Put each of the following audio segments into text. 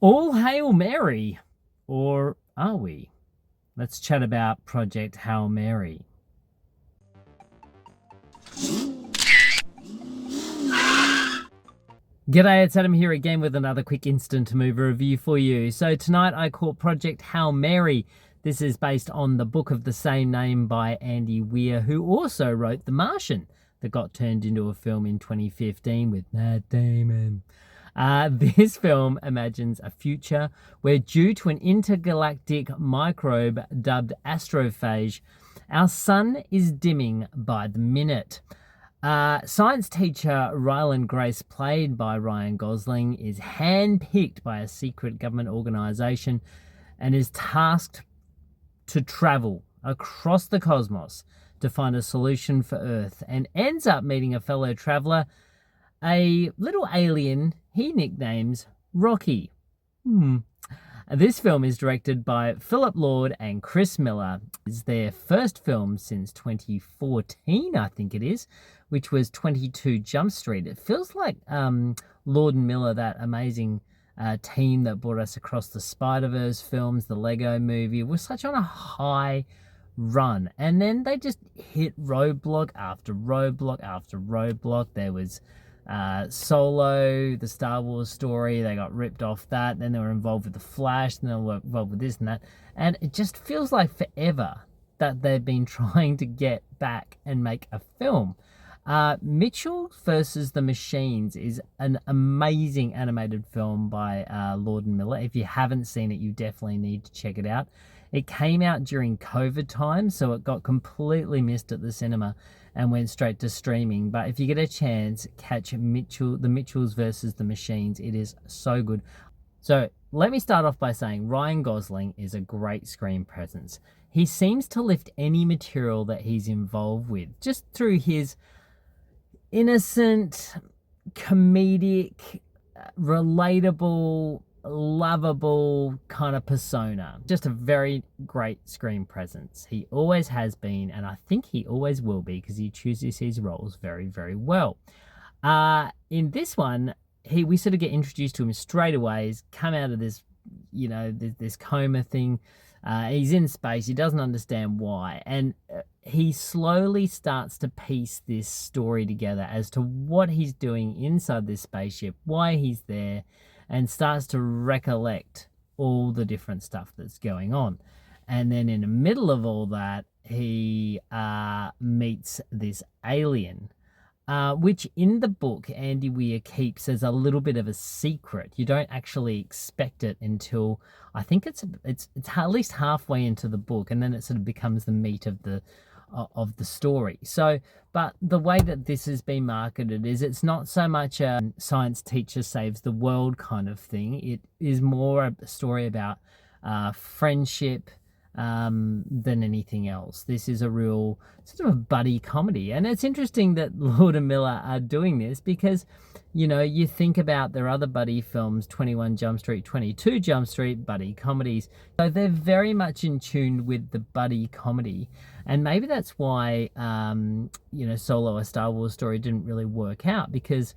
All Hail Mary, or are we? Let's chat about Project Hail Mary. G'day, it's Adam here again with another quick instant movie review for you. So tonight I caught Project Hail Mary. This is based on the book of the same name by Andy Weir, who also wrote The Martian, that got turned into a film in 2015 with Matt Damon. This film imagines a future where, due to an intergalactic microbe dubbed astrophage, our sun is dimming by the minute. Science teacher Rylan Grace, played by Ryan Gosling, is handpicked by a secret government organisation and is tasked to travel across the cosmos to find a solution for Earth, and ends up meeting a fellow traveller, a little alien he nicknames Rocky. This film is directed by Philip Lord and Chris Miller. It's their first film since 2014, I think it is, which was 22 Jump Street. It feels like Lord and Miller, that amazing team that brought us across the Spider-Verse films, the Lego movie, was such on a high run. And then they just hit roadblock after roadblock after roadblock. There was Solo, the Star Wars story, they got ripped off that. Then they were involved with The Flash, and they were involved with this and that. And it just feels like forever that they've been trying to get back and make a film. Mitchell versus the Machines is an amazing animated film by Lord and Miller. If you haven't seen it, you definitely need to check it out. It came out during COVID time, so it got completely missed at the cinema and went straight to streaming. But if you get a chance, catch the Mitchells versus the Machines. It is so good. So let me start off by saying Ryan Gosling is a great screen presence. He seems to lift any material that he's involved with just through his innocent, comedic, relatable, lovable kind of persona. Just a very great screen presence. He always has been, and I think he always will be, because he chooses his roles very, very well. In this one, we sort of get introduced to him straight away. He's come out of this, this coma thing. He's in space. He doesn't understand why. And he slowly starts to piece this story together as to what he's doing inside this spaceship, why he's there, and starts to recollect all the different stuff that's going on. And then in the middle of all that, he meets this alien, which in the book Andy Weir keeps as a little bit of a secret. You don't actually expect it until, I think it's at least halfway into the book, and then it sort of becomes the meat of the story. So, but the way that this has been marketed is it's not so much a science teacher saves the world kind of thing. It is more a story about friendship than anything else. This is a real sort of a buddy comedy, and it's interesting that Lord and Miller are doing this because, you think about their other buddy films, 21 Jump Street, 22 Jump Street, buddy comedies. So they're very much in tune with the buddy comedy, and maybe that's why Solo, a Star Wars story, didn't really work out, because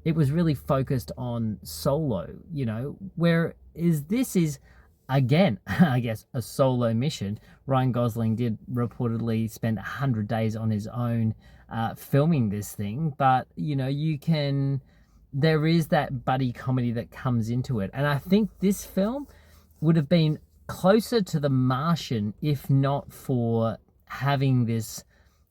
it was really focused on Solo, whereas this is, again, I guess, a solo mission. Ryan Gosling did reportedly spend 100 days on his own filming this thing, but there is that buddy comedy that comes into it. And I think this film would have been closer to The Martian if not for having this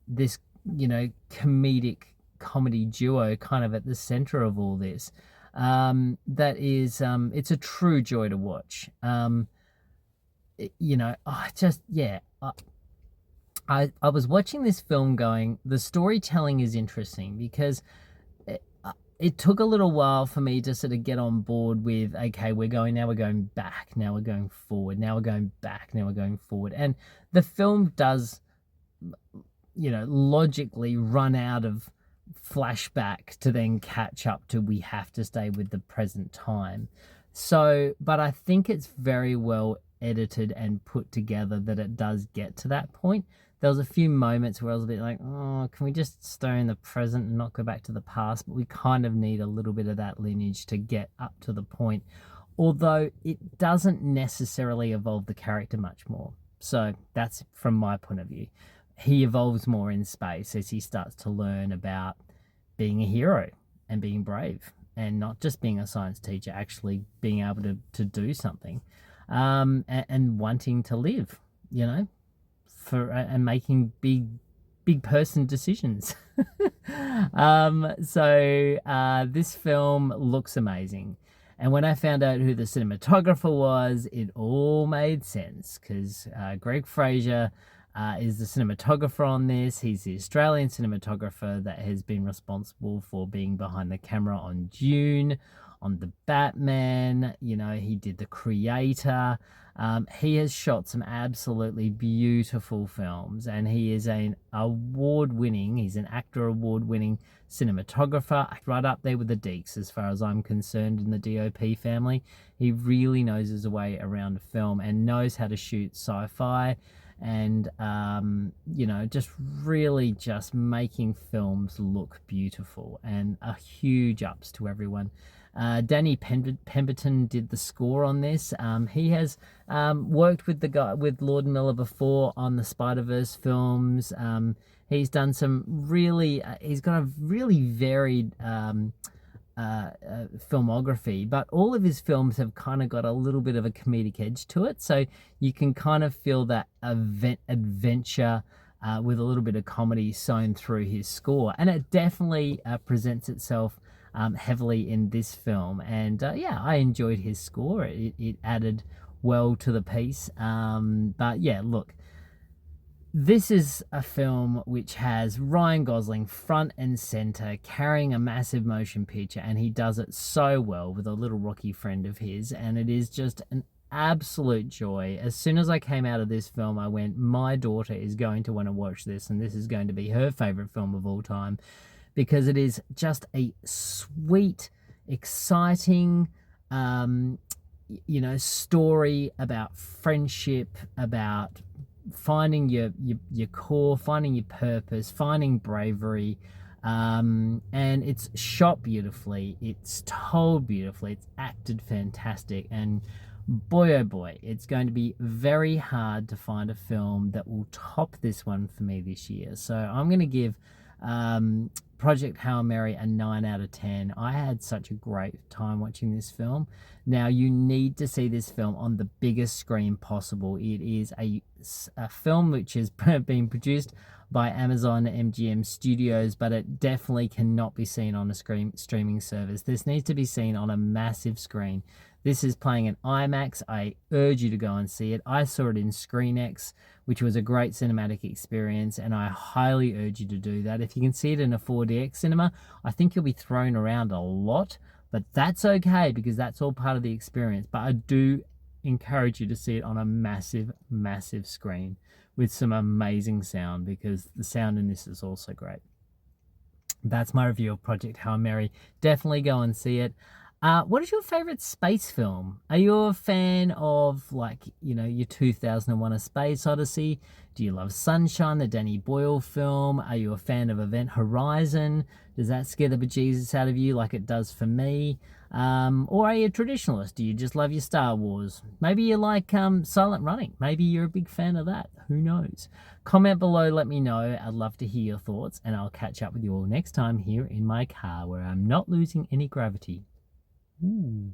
comedic comedy duo kind of at the center of all this. That is, it's a true joy to watch. I was watching this film going, the storytelling is interesting, because it took a little while for me to sort of get on board with, okay, we're going back, now we're going forward, now we're going back, now we're going forward. And the film does, logically run out of flashback to then catch up to, we have to stay with the present time. So, but I think it's very well edited and put together that it does get to that point. There was a few moments where I was a bit like, oh, can we just stay in the present and not go back to the past? But we kind of need a little bit of that lineage to get up to the point although it doesn't necessarily evolve the character much more. So that's from my point of view. He evolves more in space as he starts to learn about being a hero and being brave and not just being a science teacher, actually being able to do something, and wanting to live, you know, and making big person decisions. This film looks amazing. And when I found out who the cinematographer was, it all made sense because Greg Fraser is the cinematographer on this. He's the Australian cinematographer that has been responsible for being behind the camera on Dune, on The Batman. You know, he did The Creator. He has shot some absolutely beautiful films, and he is he's an actor award-winning cinematographer, right up there with the Deeks as far as I'm concerned in the DOP family. He really knows his way around a film and knows how to shoot sci-fi and, just really just making films look beautiful, and a huge ups to everyone. Danny Pemberton did the score on this. He has worked with Lord Miller before on the Spider-Verse films. He's done some really. He's got a really varied filmography, but all of his films have kind of got a little bit of a comedic edge to it. So you can kind of feel that adventure. With a little bit of comedy sewn through his score, and it definitely presents itself heavily in this film. And I enjoyed his score. It added well to the piece. But yeah, look, this is a film which has Ryan Gosling front and center carrying a massive motion picture, and he does it so well with a little Rocky friend of his, and it is just an absolute joy. As soon as I came out of this film, I went, my daughter is going to want to watch this, and this is going to be her favorite film of all time, because it is just a sweet, exciting, story about friendship, about finding your core, finding your purpose, finding bravery. And it's shot beautifully, it's told beautifully, it's acted fantastic, and boy oh boy, it's going to be very hard to find a film that will top this one for me this year. So I'm going to give Project Hail Mary a 9 out of 10. I had such a great time watching this film. Now, you need to see this film on the biggest screen possible. It is a film which has been produced by Amazon MGM Studios, but it definitely cannot be seen on a streaming service. This needs to be seen on a massive screen. This is playing in IMAX. I urge you to go and see it. I saw it in ScreenX, which was a great cinematic experience, and I highly urge you to do that. If you can see it in a 4DX cinema, I think you'll be thrown around a lot, but that's okay because that's all part of the experience. But I do encourage you to see it on a massive, massive screen with some amazing sound, because the sound in this is also great. That's my review of Project Hail Mary. Definitely go and see it. What is your favorite space film? Are you a fan of, your 2001 A Space Odyssey? Do you love Sunshine, the Danny Boyle film? Are you a fan of Event Horizon? Does that scare the bejesus out of you like it does for me? Or are you a traditionalist? Do you just love your Star Wars? Maybe you like Silent Running. Maybe you're a big fan of that. Who knows? Comment below, let me know. I'd love to hear your thoughts, and I'll catch up with you all next time here in my car where I'm not losing any gravity. Ooh.